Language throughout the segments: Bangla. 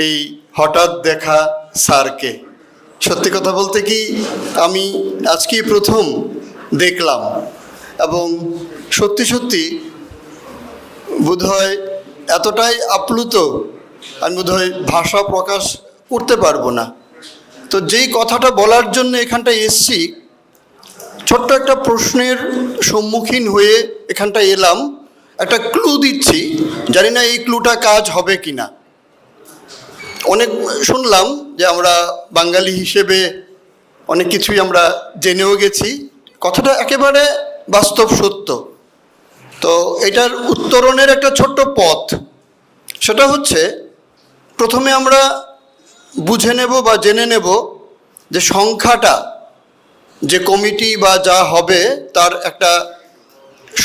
এই হঠাৎ দেখা স্যারকে। সত্যি কথা বলতে কি, আমি আজকেই প্রথম দেখলাম এবং সত্যি সত্যি বোধহয় এতটাই আপ্লুত, আমি বোধহয় ভাষা প্রকাশ করতে পারবো না। তো যেই কথাটা বলার জন্য এখানটায় এসছি, ছোট্ট একটা প্রশ্নের সম্মুখীন হয়ে এখানটায় এলাম। একটা ক্লু দিচ্ছি, জানি না এই ক্লুটা কাজ হবে কি না। অনেক শুনলাম যে আমরা বাঙালি হিসেবে অনেক কিছুই আমরা জেনেও গেছি, কথাটা একেবারে বাস্তব সত্য। তো এটার উত্তরণের একটা ছোট্ট পথ, সেটা হচ্ছে প্রথমে আমরা বুঝে নেব বা জেনে নেব যে সংখ্যাটা, যে কমিটি বা যা হবে তার একটা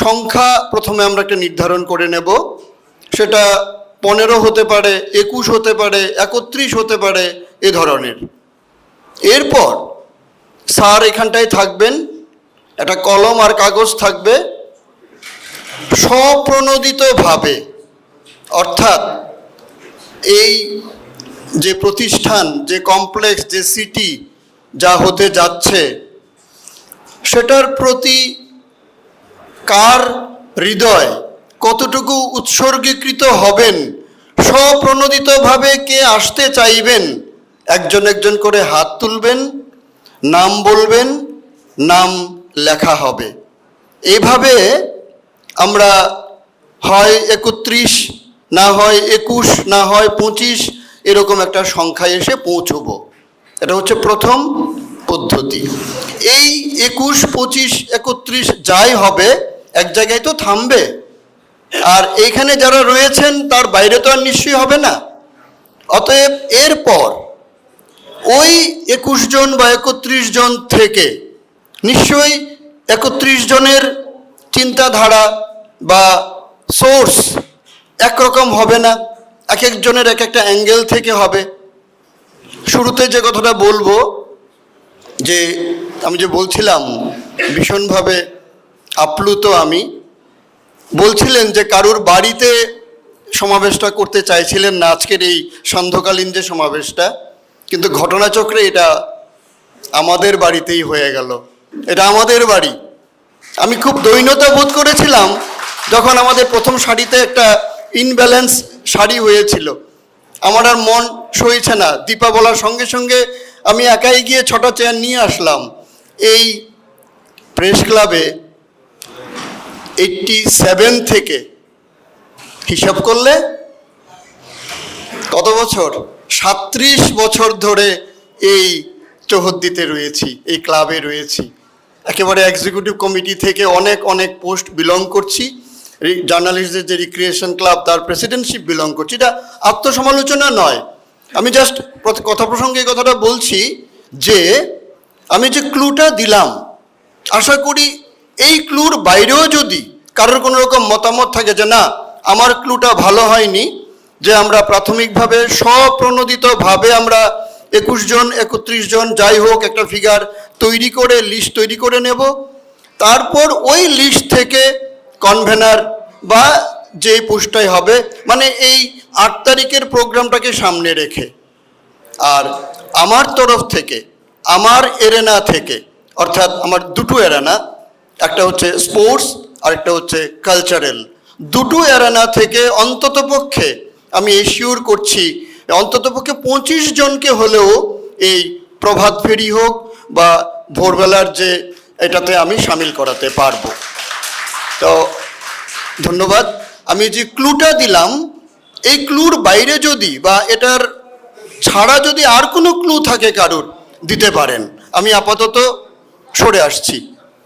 সংখ্যা প্রথমে আমরা একটা নির্ধারণ করে নেব। সেটা 15 হতে পারে, 21 হতে পারে, 31 হতে পারে, এ ধরনের। এরপর স্যার এখানটায় থাকবেন, একটা কলম আর কাগজ থাকবে। স্বপ্রণোদিতভাবে, অর্থাৎ এই যে প্রতিষ্ঠান, যে কমপ্লেক্স, যে সিটি যা হতে যাচ্ছে, সেটার প্রতি কার হৃদয় কতটুকু উৎসর্গীকৃত হবেন, স্বপ্রণোদিতভাবে কে আসতে চাইবেন, একজন একজন করে হাত তুলবেন, নাম বলবেন, নাম লেখা হবে। এভাবে আমরা হয় 31, না হয় 21, না হয় 25, এরকম একটা সংখ্যায় এসে পৌঁছব। এটা হচ্ছে প্রথম পদ্ধতি। এই 21, 25, 31 যাই হবে, এক জায়গায় তো থামবে। আর এইখানে যারা রয়েছেন তার বাইরে তো আর নিশ্চয়ই হবে না। অতএব এরপর ওই 21 জন বা 31 জন থেকে নিশ্চয়ই 31 জনের চিন্তাধারা বা সোর্স একরকম হবে না, এক একজনের এক একটা অ্যাঙ্গেল থেকে হবে। শুরুতে যে কথাটা বলবো, যে আমি যে বলছিলাম ভীষণভাবে আপ্লুত, আমি বলছিলেন যে কারুর বাড়িতে সমাবেশটা করতে চাইছিলেন না, আজকের এই সান্ধ্যকালীন যে সমাবেশটা, কিন্তু ঘটনাচক্রে এটা আমাদের বাড়িতেই হয়ে গেল। এটা আমাদের বাড়ি। আমি খুব দৈন্যতা বোধ করেছিলাম যখন আমাদের প্রথম সারিতে একটা ইনব্যালেন্স সারি হয়েছিল। আমার আর মন সইছে না, দীপা বলার সঙ্গে সঙ্গে আমি একাই গিয়ে 6টা চেয়ার নিয়ে আসলাম। এই প্রেস ক্লাবে 87 থেকে হিসাব করলে কত বছর, 37 বছর ধরে এই চৌহদ্দিতে রয়েছি, এই ক্লাবে রয়েছি। একেবারে এক্সিকিউটিভ কমিটি থেকে অনেক অনেক পোস্ট বিলং করছি। জার্নালিস্টদের যে রিক্রিয়েশন ক্লাব, তার প্রেসিডেন্টশিপ বিলং করছি। এটা আত্মসমালোচনা নয়, আমি জাস্ট কথা প্রসঙ্গে এই কথাটা বলছি যে আমি যে ক্লুটা দিলাম, আশা করি এই ক্লুর বাইরেও যদি কারোর কোনো রকম মতামত থাকে যে না, আমার ক্লুটা ভালো হয়নি, যে আমরা প্রাথমিকভাবে স্বপ্রণোদিতভাবে আমরা 21 জন, 31 জন যাই হোক একটা ফিগার তৈরি করে, লিস্ট তৈরি করে নেব। তারপর ওই লিস্ট থেকে কনভেনার বা যে পোস্টটাই হবে, মানে এই 8 তারিখের প্রোগ্রামটাকে সামনে রেখে, আর আমার তরফ থেকে, আমার এরেনা থেকে, অর্থাৎ আমার দুটো এরেনা, একটা হচ্ছে স্পোর্টস আর একটা হচ্ছে কালচারাল, দুটো এরেনা থেকে অন্ততপক্ষে আমি এশিওর করছি অন্ততপক্ষে 25 জনকে হলেও এই প্রভাত ফেরি হোক বা ভোরবেলার যে এটাতে আমি সামিল করাতে পারবো। তো ধন্যবাদ। আমি যে ক্লুটা দিলাম, এই ক্লুর বাইরে যদি বা এটার ছাড়া যদি আর কোনো ক্লু থাকে কারুর, দিতে পারেন। আমি আপাতত সরে আসছি।